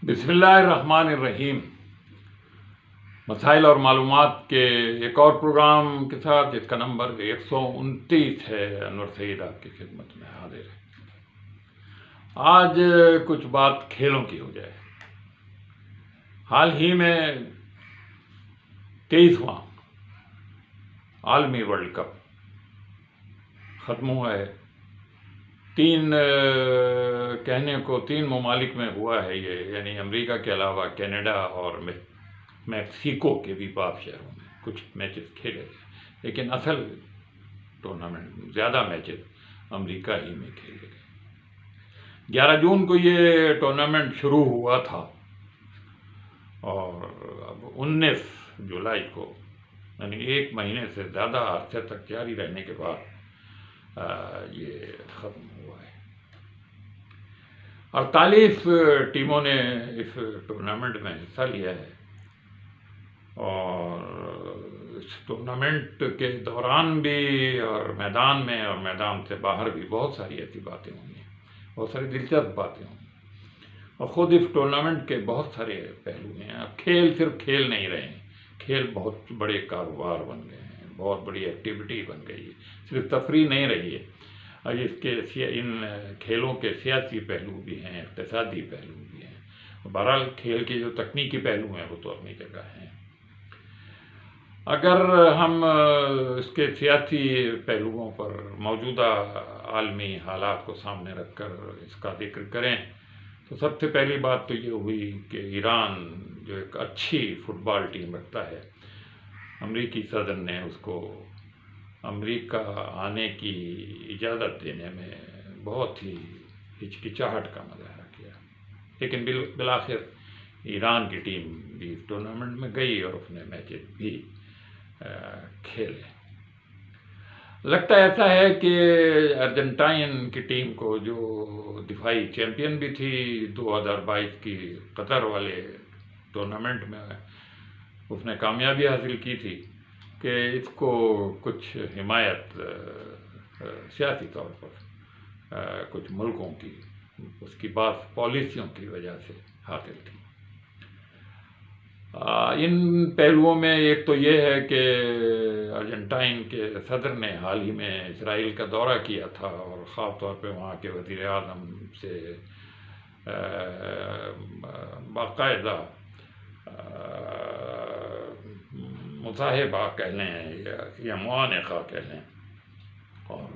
بسم اللہ الرحمن الرحیم۔ مسائل اور معلومات کے ایک اور پروگرام کے ساتھ جس کا نمبر 129 ہے، انور سعید آپ کی خدمت میں حاضر ہے۔ آج کچھ بات کھیلوں کی ہو جائے۔ حال ہی میں 23واں عالمی ورلڈ کپ ختم ہوا ہے۔ تین ممالک میں ہوا ہے یہ، یعنی امریکہ کے علاوہ کینیڈا اور میکسیکو کے بھی بعض شہروں میں کچھ میچز کھیلے گئے، لیکن اصل ٹورنامنٹ زیادہ میچز امریکہ ہی میں کھیلے گئے۔ 11 جون کو یہ ٹورنامنٹ شروع ہوا تھا اور اب 19 جولائی کو، یعنی ایک مہینے سے زیادہ عرصے تک جاری رہنے کے بعد یہ ختم ہوا ہے۔ 48 ٹیموں نے اس ٹورنامنٹ میں حصہ لیا ہے اور اس ٹورنامنٹ کے دوران بھی اور میدان میں اور میدان سے باہر بھی بہت ساری ایسی باتیں ہوئی ہیں، بہت ساری دلچسپ باتیں ہوئی ہیں، اور خود اس ٹورنامنٹ کے بہت سارے پہلو ہیں۔ اب کھیل صرف کھیل نہیں رہے ہیں، کھیل بہت بڑے کاروبار بن گئے ہیں، بہت بڑی ایکٹیویٹی بن گئی ہے، صرف تفریح نہیں رہی ہے۔ ان کھیلوں کے سیاسی پہلو بھی ہیں، اقتصادی پہلو بھی ہیں۔ بہرحال کھیل کے جو تکنیکی پہلو ہیں وہ تو اپنی جگہ ہیں۔ اگر ہم اس کے سیاسی پہلوؤں پر موجودہ عالمی حالات کو سامنے رکھ کر اس کا ذکر کریں تو سب سے پہلی بات تو یہ ہوئی کہ ایران جو ایک اچھی فٹ بال ٹیم رکھتا ہے، امریکی صدر نے اس کو امریکہ آنے کی اجازت دینے میں بہت ہی ہچکچاہٹ کا مظاہرہ کیا، لیکن بالآخر ایران کی ٹیم بھی اس ٹورنامنٹ میں گئی اور اس نے میچز بھی کھیلے۔ لگتا ایسا ہے کہ ارجنٹائن کی ٹیم کو، جو دفاعی چیمپئن بھی تھی 2022 کی قطر والے ٹورنامنٹ میں، اس نے کامیابی حاصل کی تھی کہ اس کو کچھ حمایت سیاسی طور پر کچھ ملکوں کی، اس کی بعض پالیسیوں کی وجہ سے حاصل تھی۔ ان پہلوؤں میں ایک تو یہ ہے کہ ارجنٹائن کے صدر نے حال ہی میں اسرائیل کا دورہ کیا تھا اور خاص طور پہ وہاں کے وزیر اعظم سے باقاعدہ مصاحبہ کہہ لیں یا معانقہ کہہ لیں، اور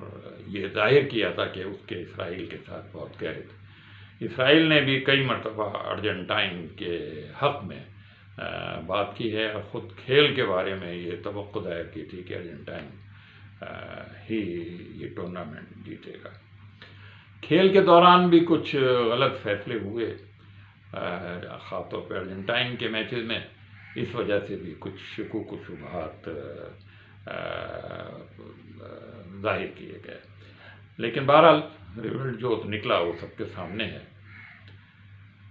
یہ ظاہر کیا تھا کہ اس کے اسرائیل کے ساتھ بہت گہرے تھے۔ اسرائیل نے بھی کئی مرتبہ ارجنٹائن کے حق میں بات کی ہے اور خود کھیل کے بارے میں یہ توقع ظاہر کی تھی کہ ارجنٹائن ہی یہ ٹورنامنٹ جیتے گا۔ کھیل کے دوران بھی کچھ غلط فیصلے ہوئے، خاص طور پہ ارجنٹائن کے میچز میں، اس وجہ سے بھی کچھ شکوک و شبہات ظاہر کیے گئے، لیکن بہرحال ریزلٹ جو نکلا وہ سب کے سامنے ہے۔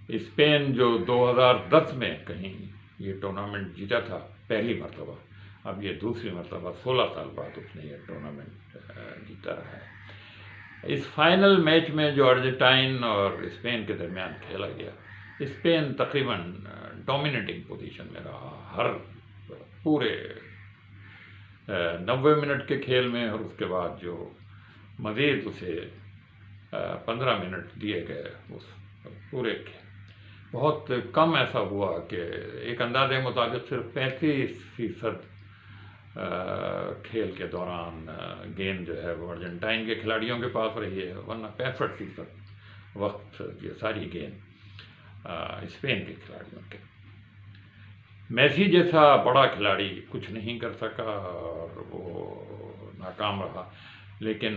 اسپین جو 2010 میں کہیں یہ ٹورنامنٹ جیتا تھا پہلی مرتبہ، اب یہ دوسری مرتبہ 16 سال بعد اس نے یہ ٹورنامنٹ جیتا رہا ہے۔ اس فائنل میچ میں جو ارجنٹائن اور اسپین کے درمیان کھیلا گیا، اسپین تقریباً ڈومینیٹنگ پوزیشن میں رہا ہر پورے 90 منٹ کے کھیل میں، اور اس کے بعد جو مزید اسے 15 منٹ دیے گئے اس پورے بہت کم ایسا ہوا کہ ایک اندازے مطابق صرف 35% کھیل کے دوران گیند جو ہے وہ ارجنٹائن کے کھلاڑیوں کے پاس رہی ہے، ورنہ 65% وقت یہ ساری گیند اسپین کے کھلاڑیوں کے۔ میسی جیسا بڑا کھلاڑی کچھ نہیں کر سکا اور وہ ناکام رہا، لیکن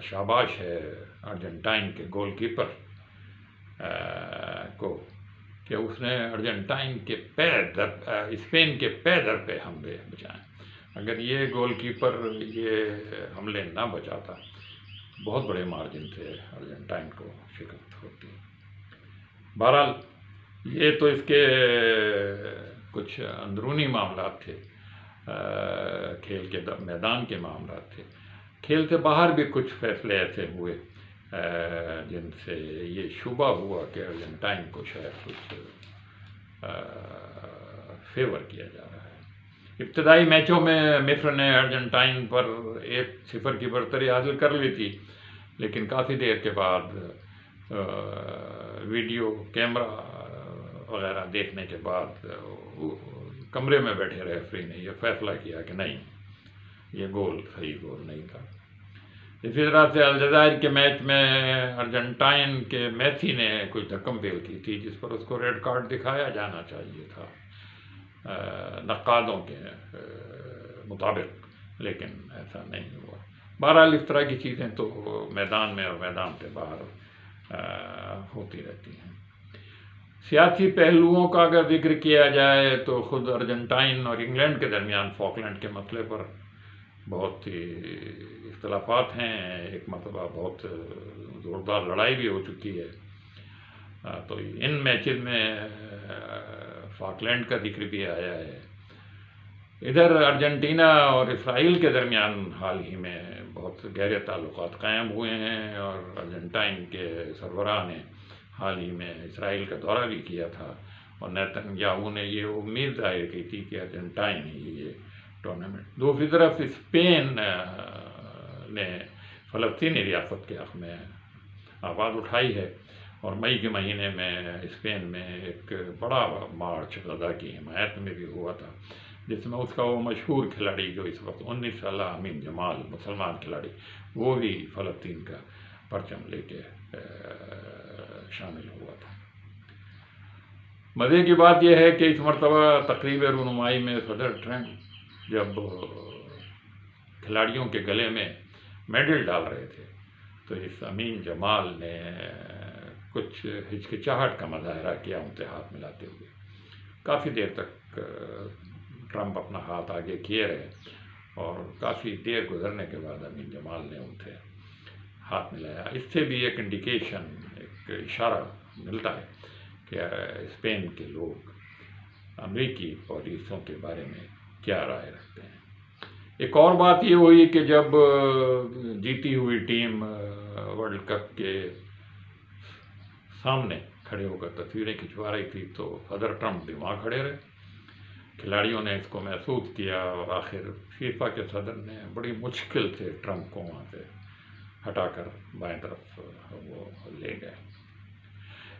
شاباش ہے ارجنٹائن کے گول کیپر کو کہ اس نے ارجنٹائن کے اسپین کے پے در پہ حملے بچائیں۔ اگر یہ گول کیپر یہ حملے نہ بچاتا، بہت بڑے مارجن سے ارجنٹائن کو شکست ہوتی۔ بہرحال یہ تو اس کے کچھ اندرونی معاملات تھے، کھیل کے میدان کے معاملات تھے۔ کھیل سے باہر بھی کچھ فیصلے ایسے ہوئے جن سے یہ شبہ ہوا کہ ارجنٹائن کو شاید کچھ فیور کیا جا رہا ہے۔ ابتدائی میچوں میں مصر نے ارجنٹائن پر 1-0 کی برتری حاصل کر لی تھی، لیکن کافی دیر کے بعد ویڈیو کیمرہ وغیرہ دیکھنے کے بعد کمرے میں بیٹھے ریفری نے یہ فیصلہ کیا کہ نہیں، یہ گول صحیح گول نہیں تھا۔ اسی طرح سے الجزائر کے میچ میں ارجنٹائن کے میسی نے کچھ دھکم بیل کی تھی جس پر اس کو ریڈ کارڈ دکھایا جانا چاہیے تھا نقادوں کے مطابق، لیکن ایسا نہیں ہوا۔ بہرحال اس طرح کی چیزیں تو میدان میں اور میدان سے باہر ہوتی رہتی ہیں۔ سیاسی پہلوؤں کا اگر ذکر کیا جائے تو خود ارجنٹائن اور انگلینڈ کے درمیان فاکلینڈ کے مسئلے پر بہت ہی اختلافات ہیں۔ ایک مرتبہ بہت زوردار لڑائی بھی ہو چکی ہے، تو ان میچز میں فاکلینڈ کا ذکر بھی آیا ہے۔ ادھر ارجنٹینا اور اسرائیل کے درمیان حال ہی میں بہت گہرے تعلقات قائم ہوئے ہیں، اور ارجنٹائن کے سربراہ نے حال ہی میں اسرائیل کا دورہ بھی کیا تھا، اور نیتن یاہو نے یہ امید ظاہر کی تھی کہ ارجنٹائن ہی یہ ٹورنامنٹ۔ دوسری طرف اسپین نے فلسطینی ریاست کے حق میں آواز اٹھائی ہے، اور مئی کے مہینے میں اسپین میں ایک بڑا مارچ غزہ کی حمایت میں بھی ہوا تھا، جس میں اس کا وہ مشہور کھلاڑی جو اس وقت 19 سالہ امین جمال مسلمان کھلاڑی، وہ بھی فلسطین کا پرچم لے کے شامل ہوا تھا۔ مزے کی بات یہ ہے کہ اس مرتبہ تقریب رونمائی میں صدر ٹرمپ جب کھلاڑیوں کے گلے میں میڈل ڈال رہے تھے تو اس امین جمال نے کچھ ہچکچاہٹ کا مظاہرہ کیا ان سے ہاتھ ملاتے ہوئے۔ کافی دیر تک ٹرمپ اپنا ہاتھ آگے کیے رہے، اور کافی دیر گزرنے کے بعد امین جمال نے ان سے ہاتھ ملایا۔ اس سے بھی ایک انڈیکیشن، ایک اشارہ ملتا ہے کہ اسپین کے لوگ امریکی پالیسیوں کے بارے میں کیا رائے رکھتے ہیں۔ ایک اور بات یہ ہوئی کہ جب جیتی ہوئی ٹیم ورلڈ کپ کے سامنے کھڑے ہو کر تصویریں کھنچوا رہی تھی تو صدر ٹرمپ بھی وہاں کھڑے رہے۔ کھلاڑیوں نے اس کو محسوس کیا، اور آخر فیفا کے صدر نے بڑی مشکل سے ٹرمپ کو وہاں سے ہٹا کر بائیں طرف وہ لے گئے۔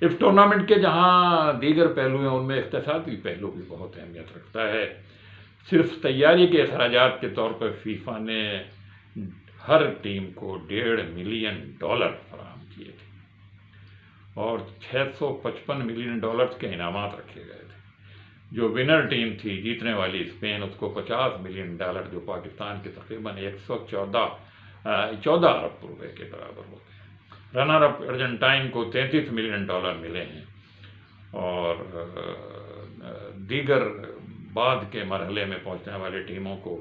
اس ٹورنامنٹ کے جہاں دیگر پہلو ہیں، ان میں اقتصادی پہلو بھی بہت اہمیت رکھتا ہے۔ صرف تیاری کے اخراجات کے طور پر فیفا نے ہر ٹیم کو $1.5 ملین فراہم کیے تھے، اور $655 ملین کے انعامات رکھے گئے تھے۔ جو ونر ٹیم تھی، جیتنے والی اسپین، اس کو $50 ملین، جو پاکستان کے تقریباً 114 ارب روپے کے برابر ہوتے ہیں۔ رنر اپ ارجنٹائن کو $33 ملین ملے ہیں، اور دیگر بعد کے مرحلے میں پہنچنے والے ٹیموں کو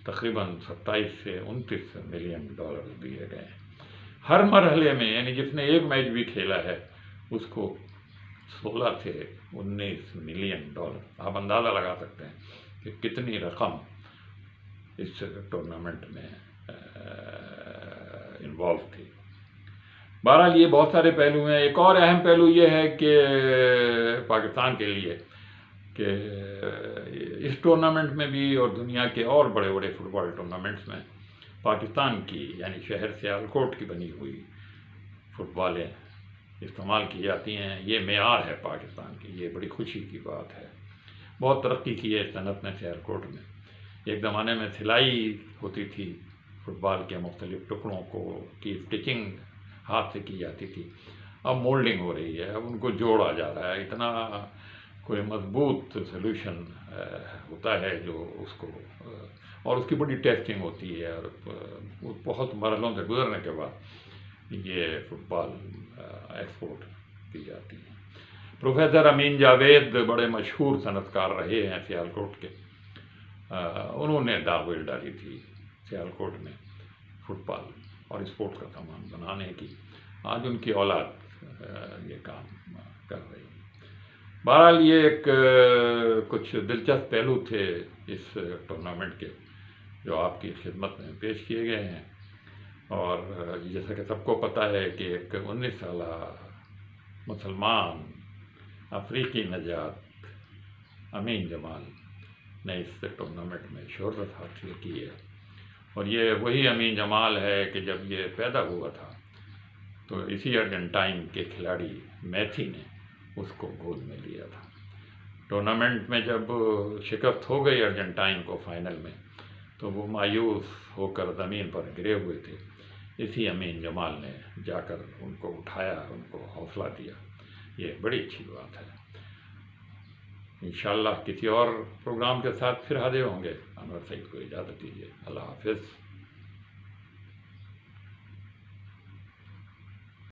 تقریباً 27 سے 29 ملین دیے گئے ہیں۔ ہر مرحلے میں، یعنی جس نے ایک میچ بھی کھیلا ہے اس کو 16 سے 19 ملین آپ اندازہ لگا سکتے ہیں کہ کتنی رقم اس ٹورنامنٹ میں انوالو تھی۔ بہرحال یہ بہت سارے پہلو ہیں۔ ایک اور اہم پہلو یہ ہے کہ پاکستان کے لیے کہ اس ٹورنامنٹ میں بھی اور دنیا کے اور بڑے بڑے فٹ بال ٹورنامنٹس میں پاکستان کی، یعنی شہر سیالکوٹ کی بنی ہوئی فٹ بالیں استعمال کی جاتی ہیں۔ یہ معیار ہے پاکستان کی، یہ بڑی خوشی کی بات ہے۔ بہت ترقی کی ہے اس صنعت نے سیالکوٹ میں۔ ایک زمانے میں سلائی ہوتی تھی فٹ بال کے مختلف ٹکڑوں کی اسٹچنگ ہاتھ سے کی جاتی تھی، اب مولڈنگ ہو رہی ہے، اب ان کو جوڑا جا رہا ہے۔ اتنا کوئی مضبوط سلوشن ہوتا ہے جو اس کو، اور اس کی بڑی ٹیسٹنگ ہوتی ہے، اور بہت مرحلوں سے گزرنے کے بعد یہ فٹ بال ایکسپورٹ کی جاتی ہے۔ پروفیسر امین جاوید بڑے مشہور صنعت کار رہے ہیں سیالکوٹ کے، انہوں نے داغ ڈالی تھی سیالکوٹ میں فٹ بال اور اسپورٹ کا سامان بنانے کی۔ آج ان کی اولاد یہ کام کر رہی ہے۔ بہرحال یہ ایک کچھ دلچسپ پہلو تھے اس ٹورنامنٹ کے جو آپ کی خدمت میں پیش کیے گئے ہیں۔ اور جیسا کہ سب کو پتہ ہے کہ ایک 19 سالہ مسلمان افریقی نژاد امین جمال نے اس ٹورنامنٹ میں شہرت حاصل کی ہے، اور یہ وہی امین جمال ہے کہ جب یہ پیدا ہوا تھا تو اسی ارجنٹائن کے کھلاڑی میتھی نے اس کو گود میں لیا تھا۔ ٹورنامنٹ میں جب شکست ہو گئی ارجنٹائن کو فائنل میں، تو وہ مایوس ہو کر زمین پر گرے ہوئے تھے۔ اسی امین جمال نے جا کر ان کو اٹھایا، ان کو حوصلہ دیا۔ یہ بڑی اچھی بات ہے۔ انشاءاللہ کسی اور پروگرام کے ساتھ پھر حاضر ہوں گے۔ انور سعید کو اجازت دیجیے۔ اللہ حافظ۔